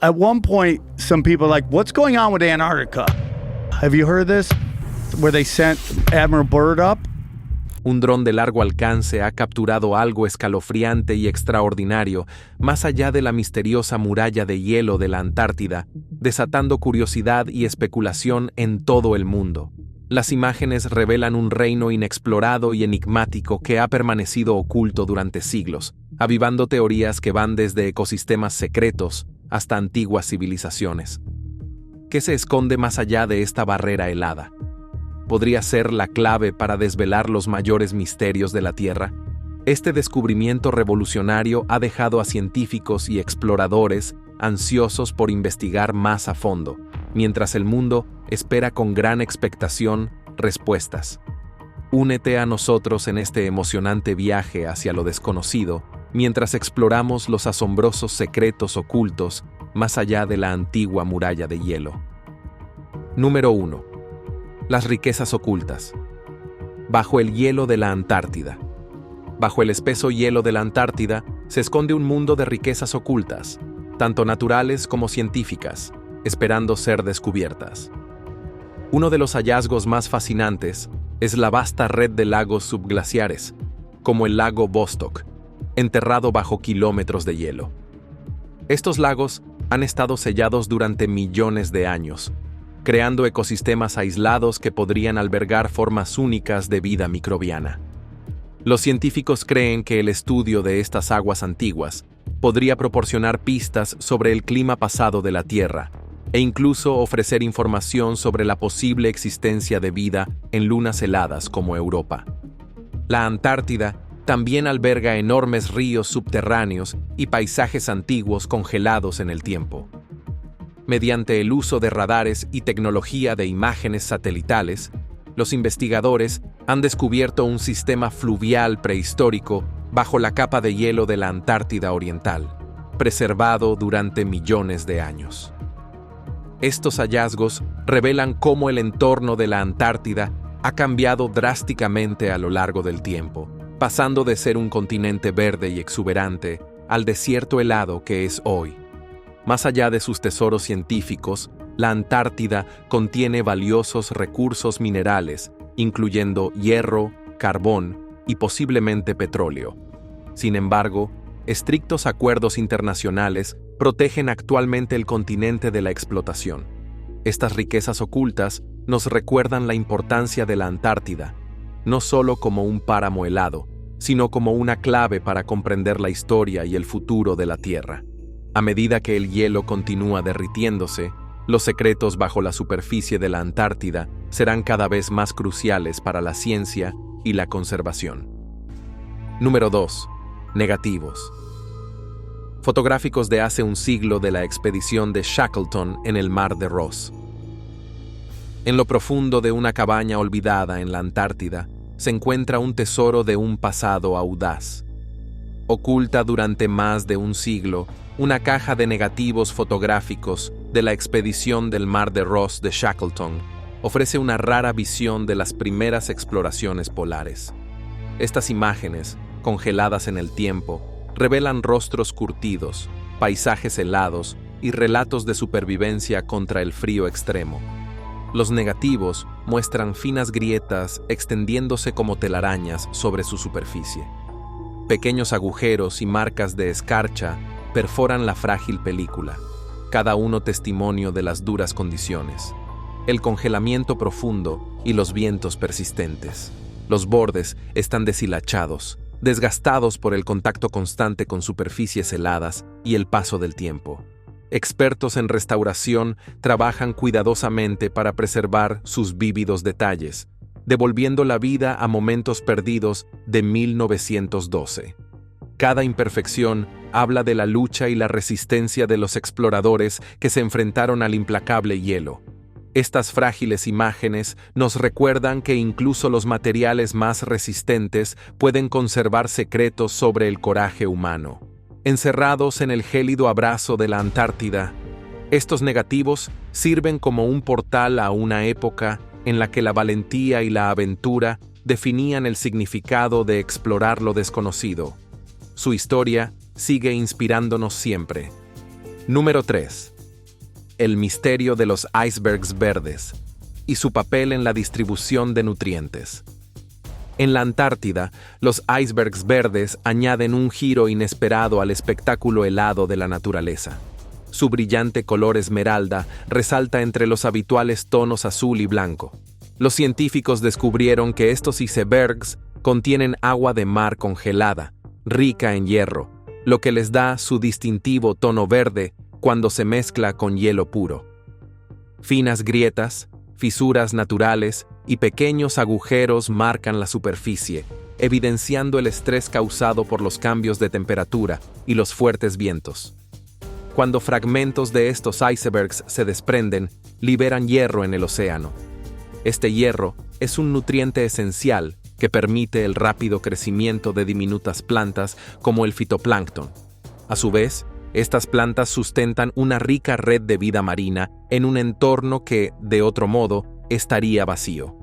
At one point, some people are like, what's going on with Antarctica? Have you heard this? Where they sent Admiral Byrd up? Un dron de largo alcance ha capturado algo escalofriante y extraordinario más allá de la misteriosa muralla de hielo de la Antártida, desatando curiosidad y especulación en todo el mundo. Las imágenes revelan un reino inexplorado y enigmático que ha permanecido oculto durante siglos, avivando teorías que van desde ecosistemas secretos hasta antiguas civilizaciones. ¿Qué se esconde más allá de esta barrera helada? ¿Podría ser la clave para desvelar los mayores misterios de la Tierra? Este descubrimiento revolucionario ha dejado a científicos y exploradores ansiosos por investigar más a fondo, mientras el mundo espera con gran expectación respuestas. Únete a nosotros en este emocionante viaje hacia lo desconocido, mientras exploramos los asombrosos secretos ocultos más allá de la antigua muralla de hielo. Número 1. Las riquezas ocultas. Bajo el hielo de la Antártida. Bajo el espeso hielo de la Antártida se esconde un mundo de riquezas ocultas, tanto naturales como científicas, esperando ser descubiertas. Uno de los hallazgos más fascinantes es la vasta red de lagos subglaciares, como el lago Vostok, enterrado bajo kilómetros de hielo. Estos lagos han estado sellados durante millones de años, creando ecosistemas aislados que podrían albergar formas únicas de vida microbiana. Los científicos creen que el estudio de estas aguas antiguas podría proporcionar pistas sobre el clima pasado de la Tierra e incluso ofrecer información sobre la posible existencia de vida en lunas heladas como Europa. La Antártida también alberga enormes ríos subterráneos y paisajes antiguos congelados en el tiempo. Mediante el uso de radares y tecnología de imágenes satelitales, los investigadores han descubierto un sistema fluvial prehistórico bajo la capa de hielo de la Antártida Oriental, preservado durante millones de años. Estos hallazgos revelan cómo el entorno de la Antártida ha cambiado drásticamente a lo largo del tiempo, pasando de ser un continente verde y exuberante al desierto helado que es hoy. Más allá de sus tesoros científicos, la Antártida contiene valiosos recursos minerales, incluyendo hierro, carbón y posiblemente petróleo. Sin embargo, estrictos acuerdos internacionales protegen actualmente el continente de la explotación. Estas riquezas ocultas nos recuerdan la importancia de la Antártida, no solo como un páramo helado, sino como una clave para comprender la historia y el futuro de la Tierra. A medida que el hielo continúa derritiéndose, los secretos bajo la superficie de la Antártida serán cada vez más cruciales para la ciencia y la conservación. Número 2. Negativos. Fotográficos de hace un siglo de la expedición de Shackleton en el mar de Ross. En lo profundo de una cabaña olvidada en la Antártida se encuentra un tesoro de un pasado audaz. Oculta durante más de un siglo, una caja de negativos fotográficos de la expedición del mar de Ross de Shackleton ofrece una rara visión de las primeras exploraciones polares. Estas imágenes, congeladas en el tiempo, revelan rostros curtidos, paisajes helados y relatos de supervivencia contra el frío extremo. Los negativos muestran finas grietas extendiéndose como telarañas sobre su superficie. Pequeños agujeros y marcas de escarcha perforan la frágil película, cada uno testimonio de las duras condiciones, el congelamiento profundo y los vientos persistentes. Los bordes están deshilachados, desgastados por el contacto constante con superficies heladas y el paso del tiempo. Expertos en restauración trabajan cuidadosamente para preservar sus vívidos detalles, devolviendo la vida a momentos perdidos de 1912. Cada imperfección habla de la lucha y la resistencia de los exploradores que se enfrentaron al implacable hielo. Estas frágiles imágenes nos recuerdan que incluso los materiales más resistentes pueden conservar secretos sobre el coraje humano. Encerrados en el gélido abrazo de la Antártida, estos negativos sirven como un portal a una época en la que la valentía y la aventura definían el significado de explorar lo desconocido. Su historia sigue inspirándonos siempre. Número 3. el misterio de los icebergs verdes y su papel en la distribución de nutrientes. En la Antártida, los icebergs verdes añaden un giro inesperado al espectáculo helado de la naturaleza. Su brillante color esmeralda resalta entre los habituales tonos azul y blanco. Los científicos descubrieron que estos icebergs contienen agua de mar congelada, rica en hierro, lo que les da su distintivo tono verde cuando se mezcla con hielo puro. Finas grietas, fisuras naturales y pequeños agujeros marcan la superficie, evidenciando el estrés causado por los cambios de temperatura y los fuertes vientos. Cuando fragmentos de estos icebergs se desprenden, liberan hierro en el océano. Este hierro es un nutriente esencial que permite el rápido crecimiento de diminutas plantas como el fitoplancton. A su vez, estas plantas sustentan una rica red de vida marina en un entorno que, de otro modo, estaría vacío.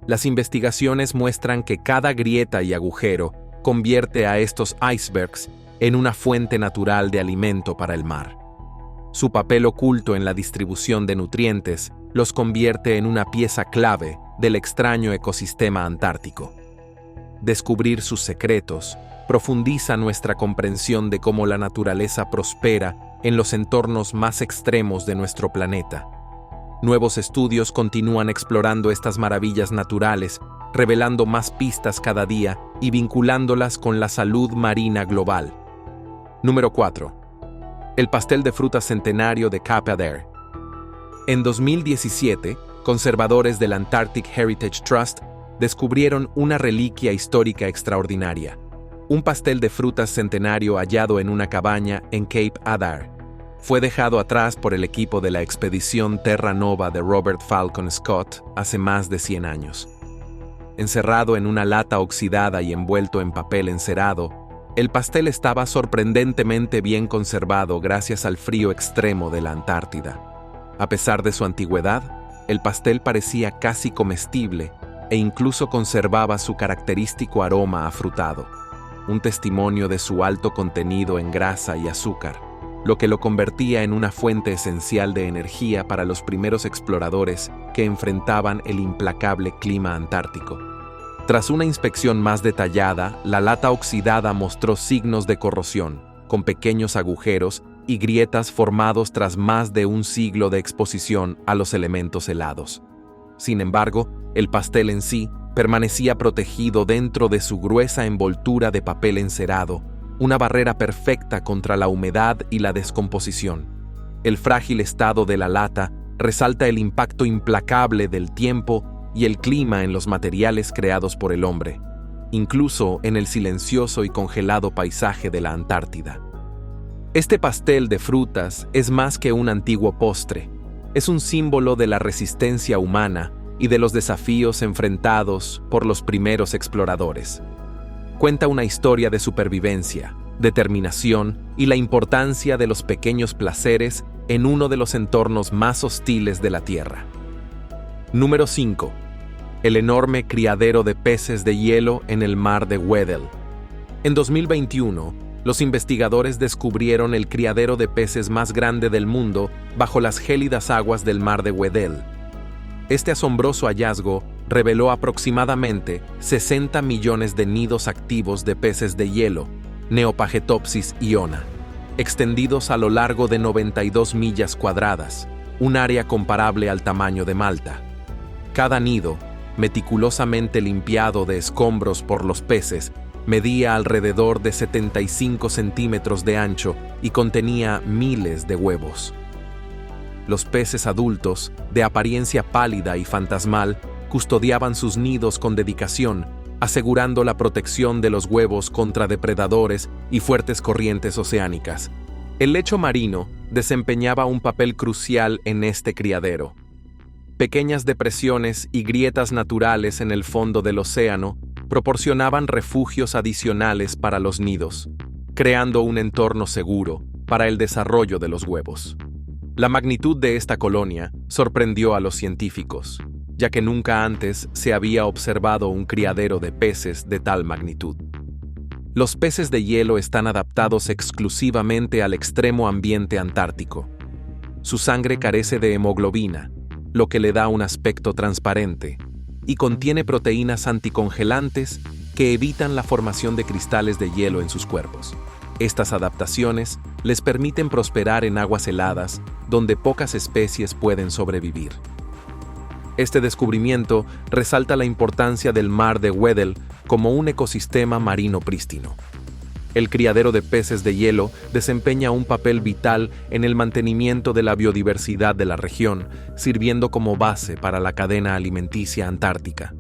Las investigaciones muestran que cada grieta y agujero convierte a estos icebergs en una fuente natural de alimento para el mar. Su papel oculto en la distribución de nutrientes los convierte en una pieza clave del extraño ecosistema antártico. Descubrir sus secretos profundiza nuestra comprensión de cómo la naturaleza prospera en los entornos más extremos de nuestro planeta. Nuevos estudios continúan explorando estas maravillas naturales, revelando más pistas cada día y vinculándolas con la salud marina global. Número 4. El pastel de frutas centenario de Cape Adare. En 2017, conservadores del Antarctic Heritage Trust descubrieron una reliquia histórica extraordinaria, un pastel de frutas centenario hallado en una cabaña en Cape Adare. Fue dejado atrás por el equipo de la expedición Terra Nova de Robert Falcon Scott hace más de 100 años. Encerrado en una lata oxidada y envuelto en papel encerado, el pastel estaba sorprendentemente bien conservado gracias al frío extremo de la Antártida. A pesar de su antigüedad, el pastel parecía casi comestible e incluso conservaba su característico aroma afrutado, un testimonio de su alto contenido en grasa y azúcar, lo que lo convertía en una fuente esencial de energía para los primeros exploradores que enfrentaban el implacable clima antártico. Tras una inspección más detallada, la lata oxidada mostró signos de corrosión, con pequeños agujeros y grietas formados tras más de un siglo de exposición a los elementos helados. Sin embargo, el pastel en sí permanecía protegido dentro de su gruesa envoltura de papel encerado, una barrera perfecta contra la humedad y la descomposición. El frágil estado de la lata resalta el impacto implacable del tiempo y el clima en los materiales creados por el hombre, incluso en el silencioso y congelado paisaje de la Antártida. Este pastel de frutas es más que un antiguo postre, es un símbolo de la resistencia humana y de los desafíos enfrentados por los primeros exploradores. Cuenta una historia de supervivencia, determinación y la importancia de los pequeños placeres en uno de los entornos más hostiles de la Tierra. Número 5. El enorme criadero de peces de hielo en el mar de Weddell. En 2021, los investigadores descubrieron el criadero de peces más grande del mundo bajo las gélidas aguas del mar de Weddell. Este asombroso hallazgo reveló aproximadamente 60 millones de nidos activos de peces de hielo, Neopagetopsis iona, extendidos a lo largo de 92 millas cuadradas, un área comparable al tamaño de Malta. Cada nido, meticulosamente limpiado de escombros por los peces, medía alrededor de 75 centímetros de ancho y contenía miles de huevos. Los peces adultos, de apariencia pálida y fantasmal, custodiaban sus nidos con dedicación, asegurando la protección de los huevos contra depredadores y fuertes corrientes oceánicas. El lecho marino desempeñaba un papel crucial en este criadero. Pequeñas depresiones y grietas naturales en el fondo del océano proporcionaban refugios adicionales para los nidos, creando un entorno seguro para el desarrollo de los huevos. La magnitud de esta colonia sorprendió a los científicos, ya que nunca antes se había observado un criadero de peces de tal magnitud. Los peces de hielo están adaptados exclusivamente al extremo ambiente antártico. Su sangre carece de hemoglobina, lo que le da un aspecto transparente, y contiene proteínas anticongelantes que evitan la formación de cristales de hielo en sus cuerpos. Estas adaptaciones les permiten prosperar en aguas heladas, donde pocas especies pueden sobrevivir. Este descubrimiento resalta la importancia del mar de Weddell como un ecosistema marino prístino. El criadero de peces de hielo desempeña un papel vital en el mantenimiento de la biodiversidad de la región, sirviendo como base para la cadena alimenticia antártica.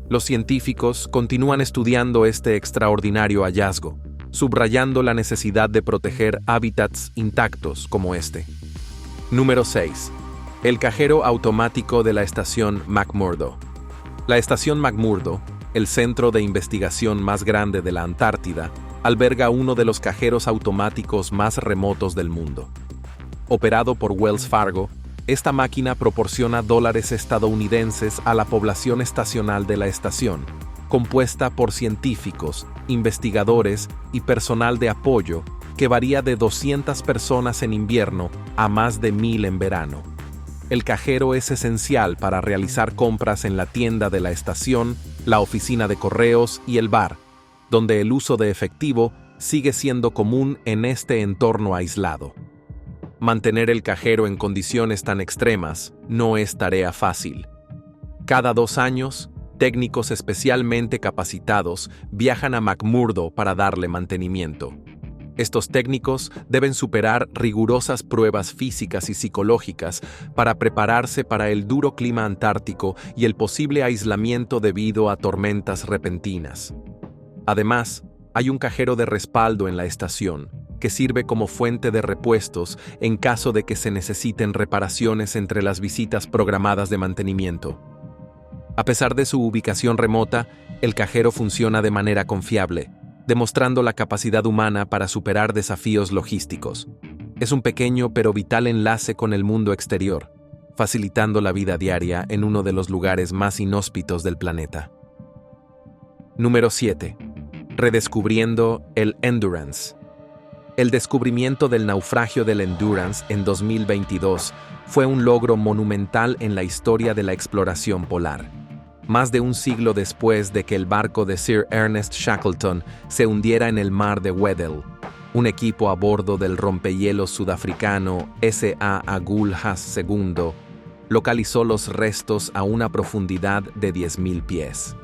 Los científicos continúan estudiando este extraordinario hallazgo, subrayando la necesidad de proteger hábitats intactos como este. Número 6. El cajero automático de la estación McMurdo. La estación McMurdo, el centro de investigación más grande de la Antártida, alberga uno de los cajeros automáticos más remotos del mundo. Operado por Wells Fargo, esta máquina proporciona dólares estadounidenses a la población estacional de la estación, compuesta por científicos, investigadores y personal de apoyo que varía de 200 personas en invierno a más de 1,000 en verano. El cajero es esencial para realizar compras en la tienda de la estación, la oficina de correos y el bar, donde el uso de efectivo sigue siendo común en este entorno aislado. Mantener el cajero en condiciones tan extremas no es tarea fácil. Cada 2 años, técnicos especialmente capacitados viajan a McMurdo para darle mantenimiento. Estos técnicos deben superar rigurosas pruebas físicas y psicológicas para prepararse para el duro clima antártico y el posible aislamiento debido a tormentas repentinas. Además, hay un cajero de respaldo en la estación, que sirve como fuente de repuestos en caso de que se necesiten reparaciones entre las visitas programadas de mantenimiento. A pesar de su ubicación remota, el cajero funciona de manera confiable, demostrando la capacidad humana para superar desafíos logísticos. Es un pequeño pero vital enlace con el mundo exterior, facilitando la vida diaria en uno de los lugares más inhóspitos del planeta. Número 7. Redescubriendo el Endurance. El descubrimiento del naufragio del Endurance en 2022 fue un logro monumental en la historia de la exploración polar. Más de un siglo después de que el barco de Sir Ernest Shackleton se hundiera en el mar de Weddell, un equipo a bordo del rompehielos sudafricano S.A. Agul Haas II localizó los restos a una profundidad de 10,000 pies.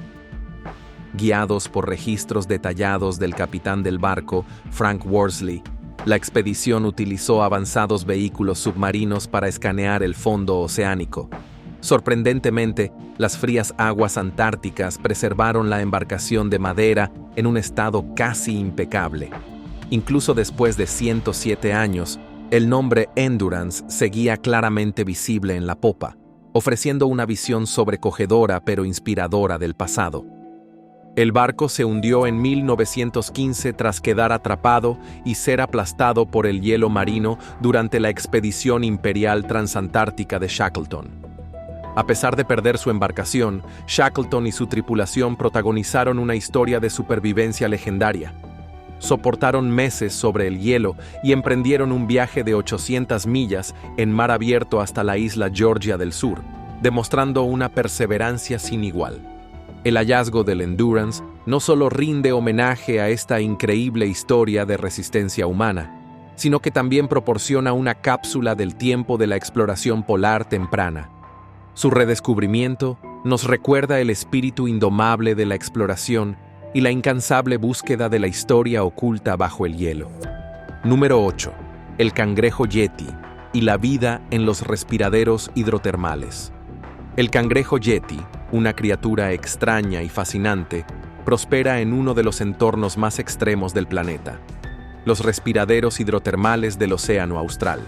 Guiados por registros detallados del capitán del barco, Frank Worsley, la expedición utilizó avanzados vehículos submarinos para escanear el fondo oceánico. Sorprendentemente, las frías aguas antárticas preservaron la embarcación de madera en un estado casi impecable. Incluso después de 107 años, el nombre Endurance seguía claramente visible en la popa, ofreciendo una visión sobrecogedora pero inspiradora del pasado. El barco se hundió en 1915 tras quedar atrapado y ser aplastado por el hielo marino durante la expedición imperial transantártica de Shackleton. A pesar de perder su embarcación, Shackleton y su tripulación protagonizaron una historia de supervivencia legendaria. Soportaron meses sobre el hielo y emprendieron un viaje de 800 millas en mar abierto hasta la isla Georgia del Sur, demostrando una perseverancia sin igual. El hallazgo del Endurance no solo rinde homenaje a esta increíble historia de resistencia humana, sino que también proporciona una cápsula del tiempo de la exploración polar temprana. Su redescubrimiento nos recuerda el espíritu indomable de la exploración y la incansable búsqueda de la historia oculta bajo el hielo. Número 8. El cangrejo yeti y la vida en los respiraderos hidrotermales. El cangrejo yeti, una criatura extraña y fascinante, prospera en uno de los entornos más extremos del planeta, los respiraderos hidrotermales del Océano Austral.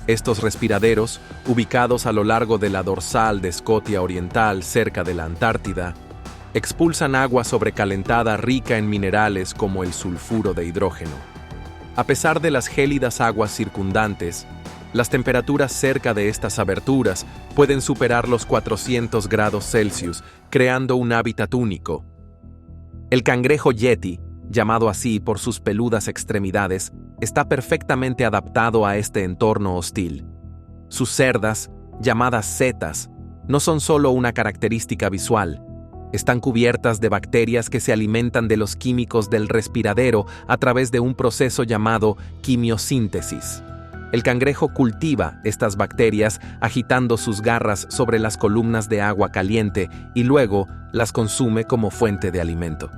Estos respiraderos, ubicados a lo largo de la dorsal de Scotia Oriental cerca de la Antártida, expulsan agua sobrecalentada rica en minerales como el sulfuro de hidrógeno. A pesar de las gélidas aguas circundantes, las temperaturas cerca de estas aberturas pueden superar los 400 grados Celsius, creando un hábitat único. El cangrejo yeti, llamado así por sus peludas extremidades, está perfectamente adaptado a este entorno hostil. Sus cerdas, llamadas setas, no son solo una característica visual. Están cubiertas de bacterias que se alimentan de los químicos del respiradero a través de un proceso llamado quimiosíntesis. El cangrejo cultiva estas bacterias agitando sus garras sobre las columnas de agua caliente y luego las consume como fuente de alimento.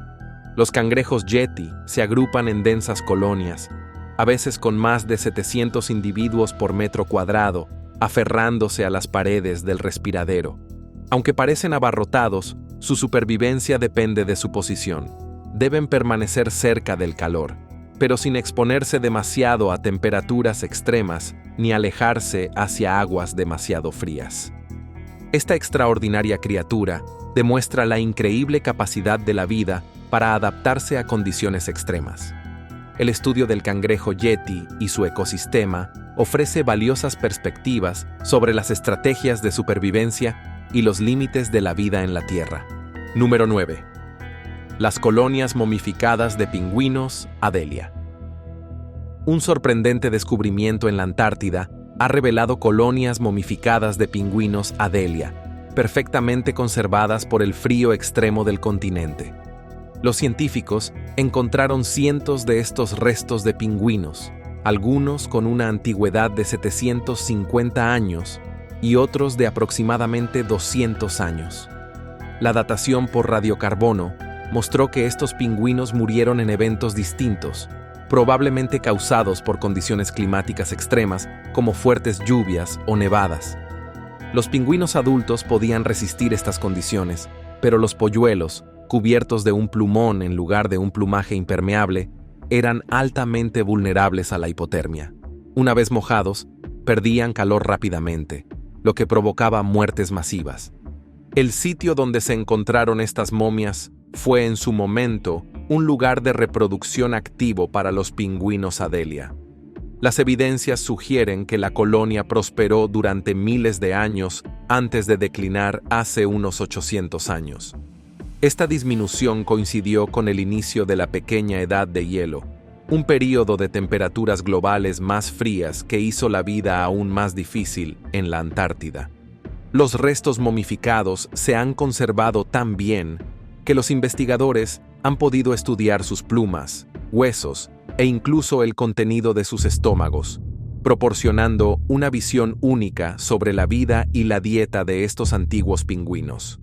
Los cangrejos yeti se agrupan en densas colonias, a veces con más de 700 individuos por metro cuadrado, aferrándose a las paredes del respiradero. Aunque parecen abarrotados, su supervivencia depende de su posición. Deben permanecer cerca del calor, pero sin exponerse demasiado a temperaturas extremas ni alejarse hacia aguas demasiado frías. Esta extraordinaria criatura demuestra la increíble capacidad de la vida para adaptarse a condiciones extremas. El estudio del cangrejo yeti y su ecosistema ofrece valiosas perspectivas sobre las estrategias de supervivencia y los límites de la vida en la Tierra. Número 9. Las colonias momificadas de pingüinos Adelia. Un sorprendente descubrimiento en la Antártida ha revelado colonias momificadas de pingüinos Adelia, perfectamente conservadas por el frío extremo del continente. Los científicos encontraron cientos de estos restos de pingüinos, algunos con una antigüedad de 750 años y otros de aproximadamente 200 años. La datación por radiocarbono mostró que estos pingüinos murieron en eventos distintos, probablemente causados por condiciones climáticas extremas como fuertes lluvias o nevadas. Los pingüinos adultos podían resistir estas condiciones, pero los polluelos, cubiertos de un plumón en lugar de un plumaje impermeable, eran altamente vulnerables a la hipotermia. Una vez mojados, perdían calor rápidamente, lo que provocaba muertes masivas. El sitio donde se encontraron estas momias fue en su momento un lugar de reproducción activo para los pingüinos Adelia. Las evidencias sugieren que la colonia prosperó durante miles de años antes de declinar hace unos 800 años. Esta disminución coincidió con el inicio de la pequeña edad de hielo, un período de temperaturas globales más frías que hizo la vida aún más difícil en la Antártida. Los restos momificados se han conservado tan bien que los investigadores han podido estudiar sus plumas, huesos e incluso el contenido de sus estómagos, proporcionando una visión única sobre la vida y la dieta de estos antiguos pingüinos.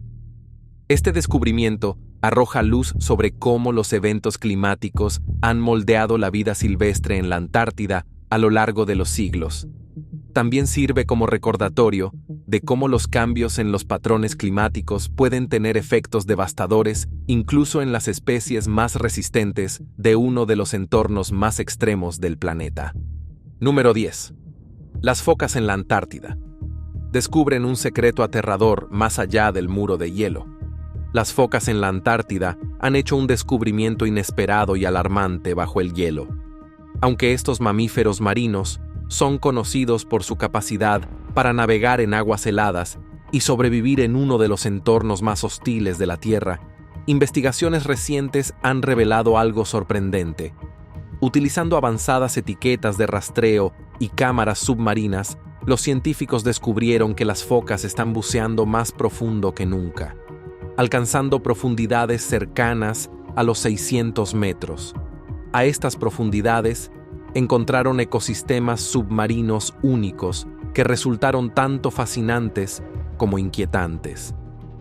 Este descubrimiento arroja luz sobre cómo los eventos climáticos han moldeado la vida silvestre en la Antártida a lo largo de los siglos. También sirve como recordatorio de cómo los cambios en los patrones climáticos pueden tener efectos devastadores incluso en las especies más resistentes de uno de los entornos más extremos del planeta. Número 10. Las focas en la Antártida. Descubren un secreto aterrador más allá del muro de hielo. Las focas en la Antártida han hecho un descubrimiento inesperado y alarmante bajo el hielo. Aunque estos mamíferos marinos son conocidos por su capacidad para navegar en aguas heladas y sobrevivir en uno de los entornos más hostiles de la Tierra, investigaciones recientes han revelado algo sorprendente. Utilizando avanzadas etiquetas de rastreo y cámaras submarinas, los científicos descubrieron que las focas están buceando más profundo que nunca, alcanzando profundidades cercanas a los 600 metros. A estas profundidades, encontraron ecosistemas submarinos únicos que resultaron tanto fascinantes como inquietantes.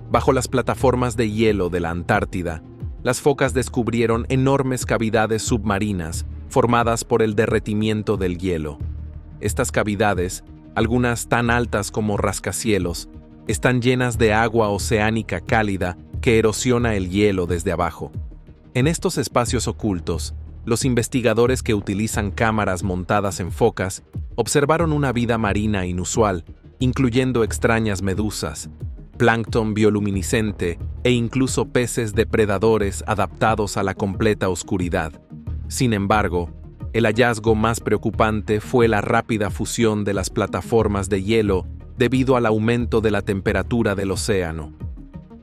Bajo las plataformas de hielo de la Antártida, las focas descubrieron enormes cavidades submarinas formadas por el derretimiento del hielo. Estas cavidades, algunas tan altas como rascacielos, están llenas de agua oceánica cálida que erosiona el hielo desde abajo. En estos espacios ocultos, los investigadores que utilizan cámaras montadas en focas observaron una vida marina inusual, incluyendo extrañas medusas, plancton bioluminiscente e incluso peces depredadores adaptados a la completa oscuridad. Sin embargo, el hallazgo más preocupante fue la rápida fusión de las plataformas de hielo debido al aumento de la temperatura del océano.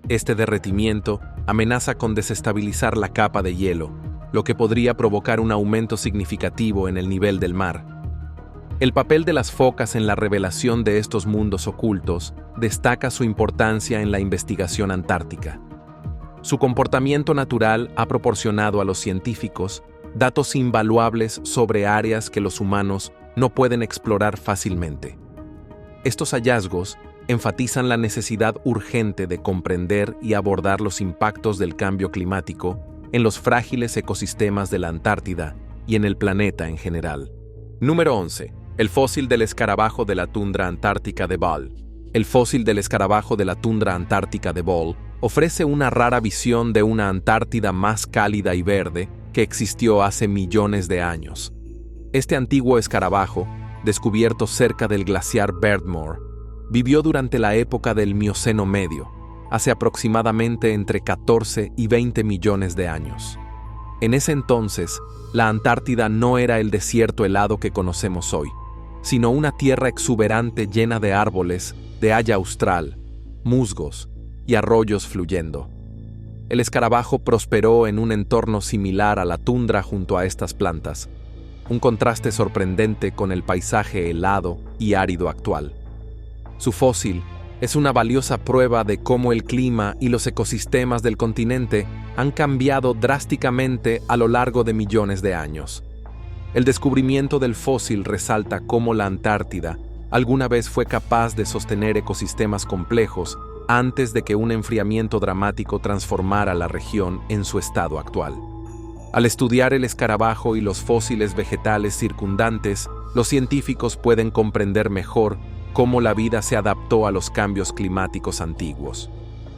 Este derretimiento amenaza con desestabilizar la capa de hielo, lo que podría provocar un aumento significativo en el nivel del mar. El papel de las focas en la revelación de estos mundos ocultos destaca su importancia en la investigación antártica. Su comportamiento natural ha proporcionado a los científicos datos invaluables sobre áreas que los humanos no pueden explorar fácilmente. Estos hallazgos enfatizan la necesidad urgente de comprender y abordar los impactos del cambio climático en los frágiles ecosistemas de la Antártida y en el planeta en general. Número 11. El fósil del escarabajo de la tundra antártica de Ball. El fósil del escarabajo de la tundra antártica de Ball ofrece una rara visión de una Antártida más cálida y verde que existió hace millones de años. Este antiguo escarabajo, descubierto cerca del glaciar Beardmore, vivió durante la época del Mioceno medio, hace aproximadamente entre 14 y 20 millones de años. En ese entonces, la Antártida no era el desierto helado que conocemos hoy, sino una tierra exuberante llena de árboles, de haya austral, musgos y arroyos fluyendo. El escarabajo prosperó en un entorno similar a la tundra junto a estas plantas, un contraste sorprendente con el paisaje helado y árido actual. Su fósil es una valiosa prueba de cómo el clima y los ecosistemas del continente han cambiado drásticamente a lo largo de millones de años. El descubrimiento del fósil resalta cómo la Antártida alguna vez fue capaz de sostener ecosistemas complejos antes de que un enfriamiento dramático transformara la región en su estado actual. Al estudiar el escarabajo y los fósiles vegetales circundantes, los científicos pueden comprender mejor cómo la vida se adaptó a los cambios climáticos antiguos.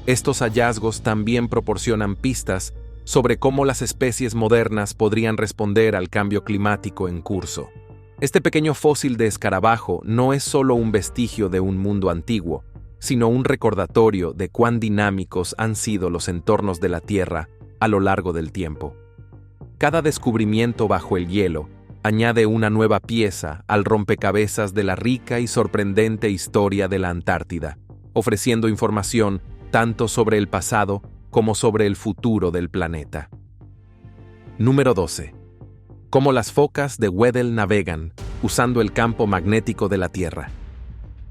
Estos hallazgos también proporcionan pistas sobre cómo las especies modernas podrían responder al cambio climático en curso. Este pequeño fósil de escarabajo no es solo un vestigio de un mundo antiguo, sino un recordatorio de cuán dinámicos han sido los entornos de la Tierra a lo largo del tiempo. Cada descubrimiento bajo el hielo añade una nueva pieza al rompecabezas de la rica y sorprendente historia de la Antártida, ofreciendo información tanto sobre el pasado como sobre el futuro del planeta. Número 12. Cómo las focas de Weddell navegan usando el campo magnético de la Tierra.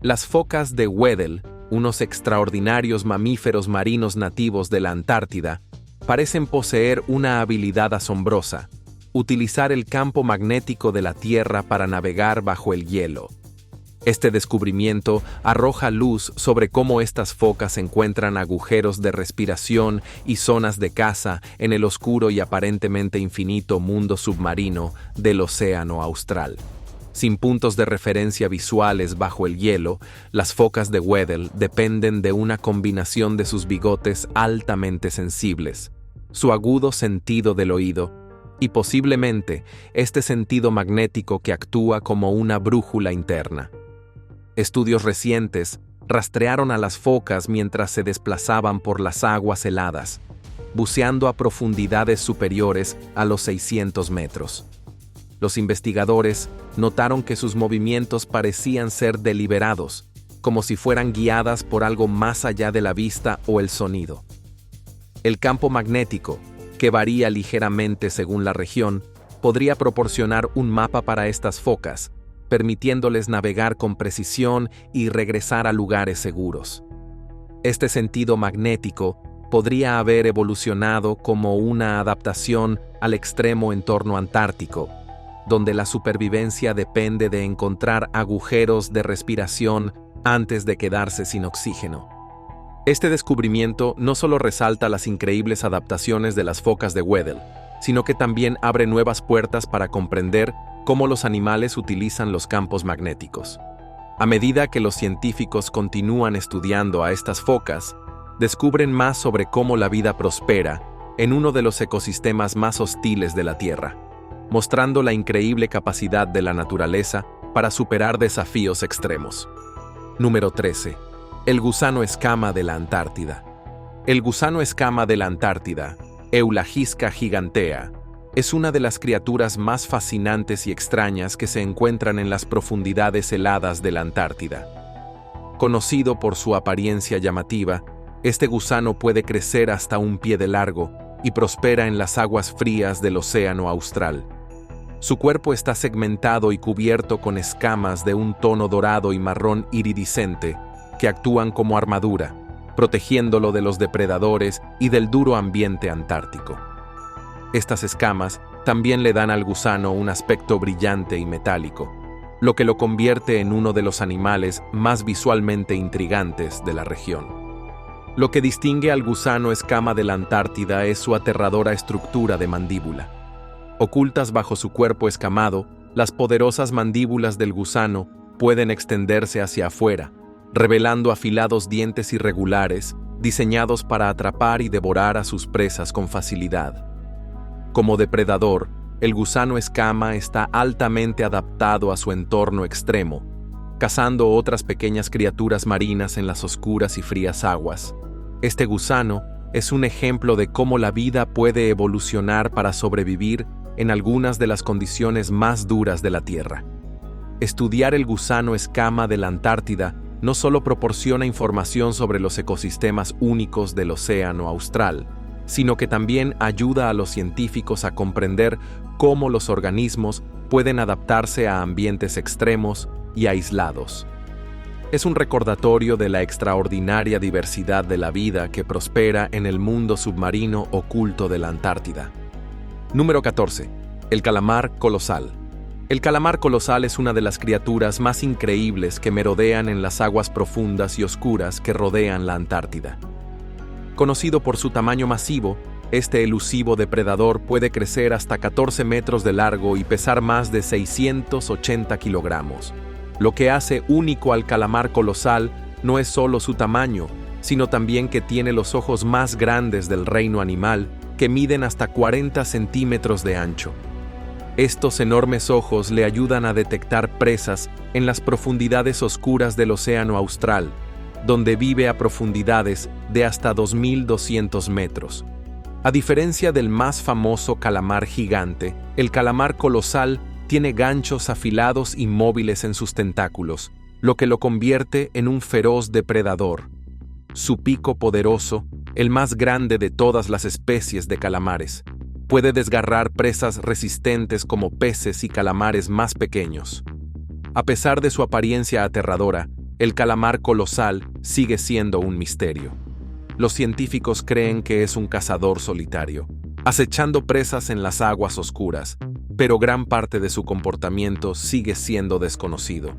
Las focas de Weddell, unos extraordinarios mamíferos marinos nativos de la Antártida, parecen poseer una habilidad asombrosa: utilizar el campo magnético de la Tierra para navegar bajo el hielo. Este descubrimiento arroja luz sobre cómo estas focas encuentran agujeros de respiración y zonas de caza en el oscuro y aparentemente infinito mundo submarino del Océano Austral. Sin puntos de referencia visuales bajo el hielo, las focas de Weddell dependen de una combinación de sus bigotes altamente sensibles, su agudo sentido del oído y posiblemente este sentido magnético que actúa como una brújula interna. Estudios recientes rastrearon a las focas mientras se desplazaban por las aguas heladas, buceando a profundidades superiores a los 600 metros. Los investigadores notaron que sus movimientos parecían ser deliberados, como si fueran guiadas por algo más allá de la vista o el sonido. El campo magnético, que varía ligeramente según la región, podría proporcionar un mapa para estas focas, permitiéndoles navegar con precisión y regresar a lugares seguros. Este sentido magnético podría haber evolucionado como una adaptación al extremo entorno antártico, donde la supervivencia depende de encontrar agujeros de respiración antes de quedarse sin oxígeno. Este descubrimiento no solo resalta las increíbles adaptaciones de las focas de Weddell, sino que también abre nuevas puertas para comprender cómo los animales utilizan los campos magnéticos. A medida que los científicos continúan estudiando a estas focas, descubren más sobre cómo la vida prospera en uno de los ecosistemas más hostiles de la Tierra, mostrando la increíble capacidad de la naturaleza para superar desafíos extremos. Número 13. El gusano escama de la Antártida. El gusano escama de la Antártida, Eulagisca gigantea, es una de las criaturas más fascinantes y extrañas que se encuentran en las profundidades heladas de la Antártida. Conocido por su apariencia llamativa, este gusano puede crecer hasta un pie de largo y prospera en las aguas frías del Océano Austral. Su cuerpo está segmentado y cubierto con escamas de un tono dorado y marrón iridiscente que actúan como armadura, protegiéndolo de los depredadores y del duro ambiente antártico. Estas escamas también le dan al gusano un aspecto brillante y metálico, lo que lo convierte en uno de los animales más visualmente intrigantes de la región. Lo que distingue al gusano escama de la Antártida es su aterradora estructura de mandíbula. Ocultas bajo su cuerpo escamado, las poderosas mandíbulas del gusano pueden extenderse hacia afuera, revelando afilados dientes irregulares, diseñados para atrapar y devorar a sus presas con facilidad. Como depredador, el gusano escama está altamente adaptado a su entorno extremo, cazando otras pequeñas criaturas marinas en las oscuras y frías aguas. Este gusano es un ejemplo de cómo la vida puede evolucionar para sobrevivir en algunas de las condiciones más duras de la Tierra. Estudiar el gusano escama de la Antártida no solo proporciona información sobre los ecosistemas únicos del océano austral, sino que también ayuda a los científicos a comprender cómo los organismos pueden adaptarse a ambientes extremos y aislados. Es un recordatorio de la extraordinaria diversidad de la vida que prospera en el mundo submarino oculto de la Antártida. Número 14. El calamar colosal. El calamar colosal es una de las criaturas más increíbles que merodean en las aguas profundas y oscuras que rodean la Antártida. Conocido por su tamaño masivo, este elusivo depredador puede crecer hasta 14 metros de largo y pesar más de 680 kilogramos. Lo que hace único al calamar colosal no es solo su tamaño, sino también que tiene los ojos más grandes del reino animal, que miden hasta 40 centímetros de ancho. Estos enormes ojos le ayudan a detectar presas en las profundidades oscuras del océano austral, donde vive a profundidades de hasta 2.200 metros. A diferencia del más famoso calamar gigante, el calamar colosal tiene ganchos afilados y móviles en sus tentáculos, lo que lo convierte en un feroz depredador. Su pico poderoso, el más grande de todas las especies de calamares, puede desgarrar presas resistentes como peces y calamares más pequeños. A pesar de su apariencia aterradora, el calamar colosal sigue siendo un misterio. Los científicos creen que es un cazador solitario, acechando presas en las aguas oscuras, pero gran parte de su comportamiento sigue siendo desconocido.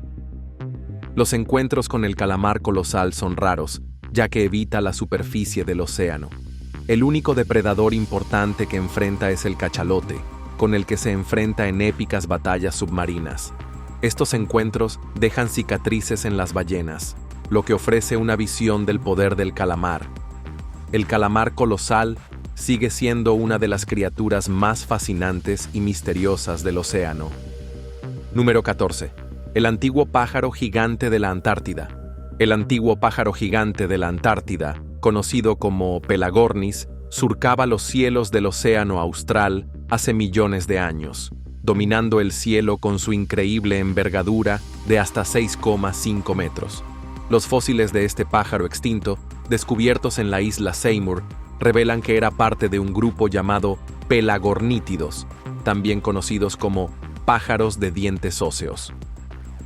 Los encuentros con el calamar colosal son raros, ya que evita la superficie del océano. El único depredador importante que enfrenta es el cachalote, con el que se enfrenta en épicas batallas submarinas. Estos encuentros dejan cicatrices en las ballenas, lo que ofrece una visión del poder del calamar. El calamar colosal sigue siendo una de las criaturas más fascinantes y misteriosas del océano. Número 14. El antiguo pájaro gigante de la Antártida. El antiguo pájaro gigante de la Antártida, conocido como Pelagornis, surcaba los cielos del océano austral hace millones de años, dominando el cielo con su increíble envergadura de hasta 6,5 metros. Los fósiles de este pájaro extinto, descubiertos en la isla Seymour, revelan que era parte de un grupo llamado pelagornítidos, también conocidos como pájaros de dientes óseos.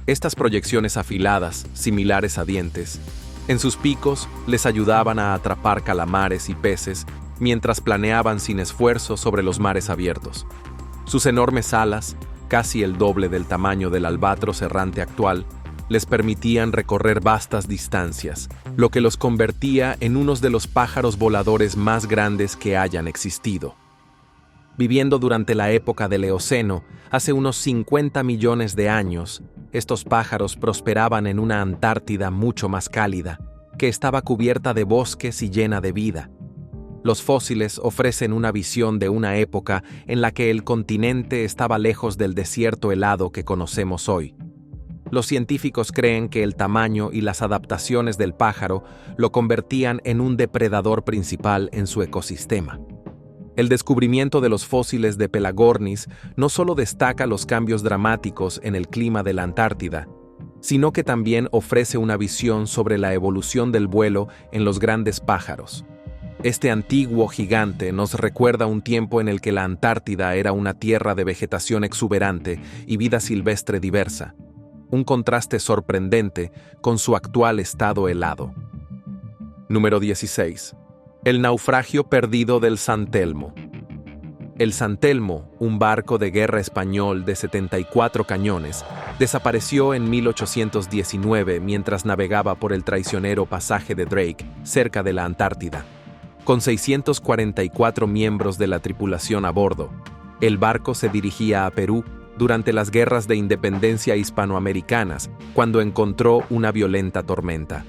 Estas proyecciones afiladas, similares a dientes, en sus picos les ayudaban a atrapar calamares y peces mientras planeaban sin esfuerzo sobre los mares abiertos. Sus enormes alas, casi el doble del tamaño del albatros errante actual, les permitían recorrer vastas distancias, lo que los convertía en unos de los pájaros voladores más grandes que hayan existido. Viviendo durante la época del Eoceno, hace unos 50 millones de años, estos pájaros prosperaban en una Antártida mucho más cálida, que estaba cubierta de bosques y llena de vida. Los fósiles ofrecen una visión de una época en la que el continente estaba lejos del desierto helado que conocemos hoy. Los científicos creen que el tamaño y las adaptaciones del pájaro lo convertían en un depredador principal en su ecosistema. El descubrimiento de los fósiles de Pelagornis no solo destaca los cambios dramáticos en el clima de la Antártida, sino que también ofrece una visión sobre la evolución del vuelo en los grandes pájaros. Este antiguo gigante nos recuerda un tiempo en el que la Antártida era una tierra de vegetación exuberante y vida silvestre diversa, un contraste sorprendente con su actual estado helado. Número 16. El naufragio perdido del San Telmo. El San Telmo, un barco de guerra español de 74 cañones, desapareció en 1819 mientras navegaba por el traicionero pasaje de Drake, cerca de la Antártida. Con 644 miembros de la tripulación a bordo, el barco se dirigía a Perú durante las guerras de independencia hispanoamericanas, cuando encontró una violenta tormenta.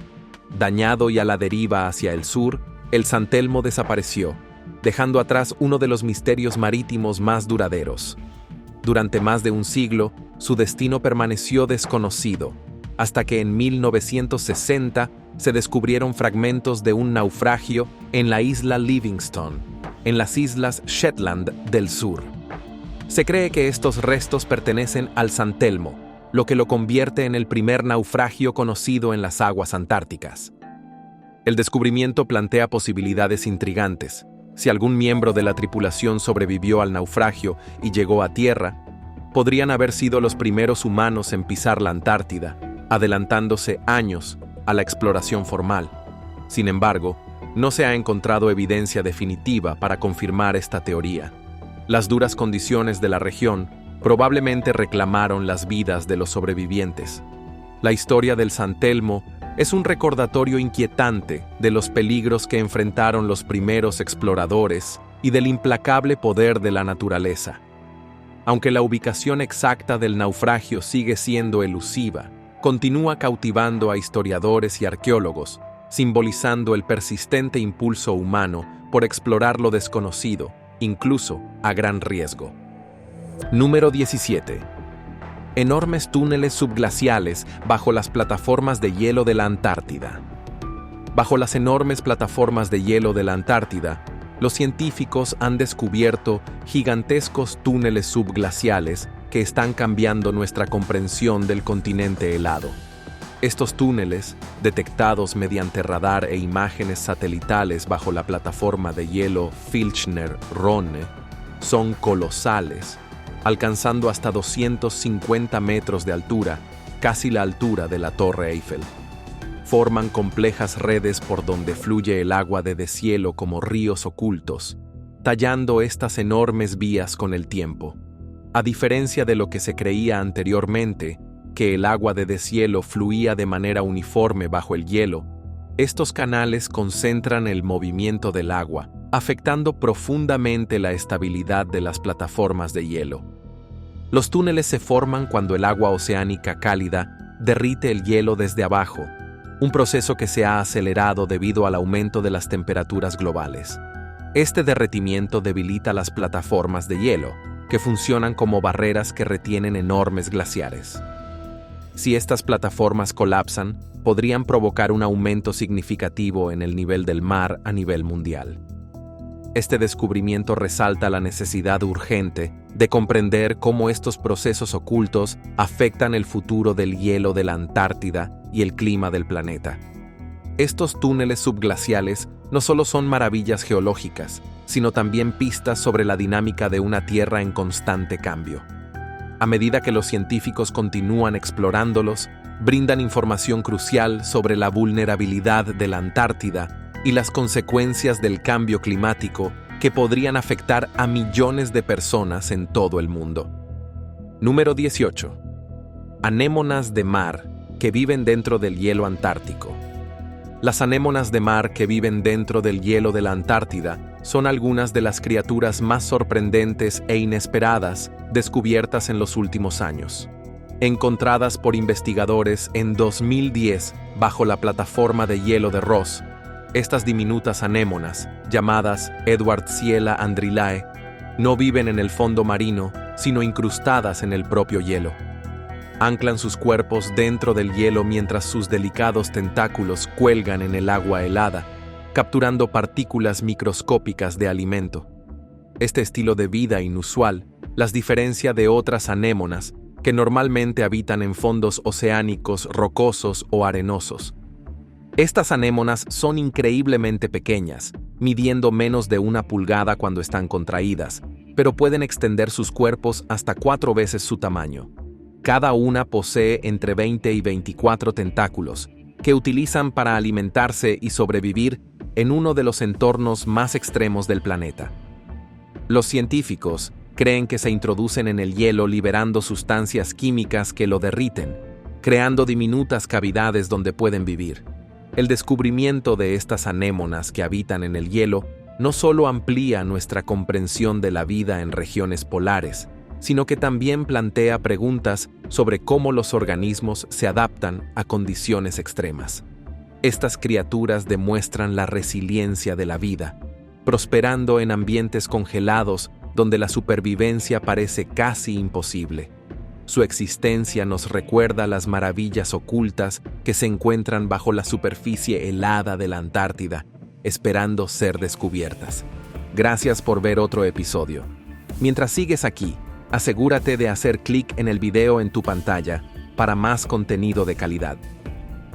Dañado y a la deriva hacia el sur, el San Telmo desapareció, dejando atrás uno de los misterios marítimos más duraderos. Durante más de un siglo, su destino permaneció desconocido, hasta que en 1960 se descubrieron fragmentos de un naufragio en la isla Livingston, en las islas Shetland del sur. Se cree que estos restos pertenecen al San Telmo, lo que lo convierte en el primer naufragio conocido en las aguas antárticas. El descubrimiento plantea posibilidades intrigantes. Si algún miembro de la tripulación sobrevivió al naufragio y llegó a tierra, podrían haber sido los primeros humanos en pisar la Antártida, adelantándose años a la exploración formal. Sin embargo, no se ha encontrado evidencia definitiva para confirmar esta teoría. Las duras condiciones de la región probablemente reclamaron las vidas de los sobrevivientes. La historia del San Telmo es un recordatorio inquietante de los peligros que enfrentaron los primeros exploradores y del implacable poder de la naturaleza. Aunque la ubicación exacta del naufragio sigue siendo elusiva, continúa cautivando a historiadores y arqueólogos, simbolizando el persistente impulso humano por explorar lo desconocido, incluso a gran riesgo. Número 17. Enormes túneles subglaciales bajo las plataformas de hielo de la Antártida. Bajo las enormes plataformas de hielo de la Antártida, los científicos han descubierto gigantescos túneles subglaciales que están cambiando nuestra comprensión del continente helado. Estos túneles, detectados mediante radar e imágenes satelitales bajo la plataforma de hielo Filchner-Ronne, son colosales, alcanzando hasta 250 metros de altura, casi la altura de la Torre Eiffel. Forman complejas redes por donde fluye el agua de deshielo como ríos ocultos, tallando estas enormes vías con el tiempo. A diferencia de lo que se creía anteriormente, que el agua de deshielo fluía de manera uniforme bajo el hielo, estos canales concentran el movimiento del agua, afectando profundamente la estabilidad de las plataformas de hielo. Los túneles se forman cuando el agua oceánica cálida derrite el hielo desde abajo, un proceso que se ha acelerado debido al aumento de las temperaturas globales. Este derretimiento debilita las plataformas de hielo, que funcionan como barreras que retienen enormes glaciares. Si estas plataformas colapsan, podrían provocar un aumento significativo en el nivel del mar a nivel mundial. Este descubrimiento resalta la necesidad urgente de comprender cómo estos procesos ocultos afectan el futuro del hielo de la Antártida y el clima del planeta. Estos túneles subglaciales no solo son maravillas geológicas, sino también pistas sobre la dinámica de una Tierra en constante cambio. A medida que los científicos continúan explorándolos, brindan información crucial sobre la vulnerabilidad de la Antártida y las consecuencias del cambio climático que podrían afectar a millones de personas en todo el mundo. Número 18. Anémonas de mar que viven dentro del hielo antártico. Las anémonas de mar que viven dentro del hielo de la Antártida son algunas de las criaturas más sorprendentes e inesperadas descubiertas en los últimos años. Encontradas por investigadores en 2010 bajo la plataforma de hielo de Ross, estas diminutas anémonas, llamadas Edwardsiella andrilae, no viven en el fondo marino, sino incrustadas en el propio hielo. Anclan sus cuerpos dentro del hielo mientras sus delicados tentáculos cuelgan en el agua helada, capturando partículas microscópicas de alimento. Este estilo de vida inusual las diferencia de otras anémonas que normalmente habitan en fondos oceánicos rocosos o arenosos. Estas anémonas son increíblemente pequeñas, midiendo menos de 1 pulgada cuando están contraídas, pero pueden extender sus cuerpos hasta 4 veces su tamaño. Cada una posee entre 20 y 24 tentáculos, que utilizan para alimentarse y sobrevivir en uno de los entornos más extremos del planeta. Los científicos creen que se introducen en el hielo liberando sustancias químicas que lo derriten, creando diminutas cavidades donde pueden vivir. El descubrimiento de estas anémonas que habitan en el hielo no solo amplía nuestra comprensión de la vida en regiones polares, sino que también plantea preguntas sobre cómo los organismos se adaptan a condiciones extremas. Estas criaturas demuestran la resiliencia de la vida, prosperando en ambientes congelados donde la supervivencia parece casi imposible. Su existencia nos recuerda las maravillas ocultas que se encuentran bajo la superficie helada de la Antártida, esperando ser descubiertas. Gracias por ver otro episodio. Mientras sigues aquí, asegúrate de hacer clic en el video en tu pantalla para más contenido de calidad.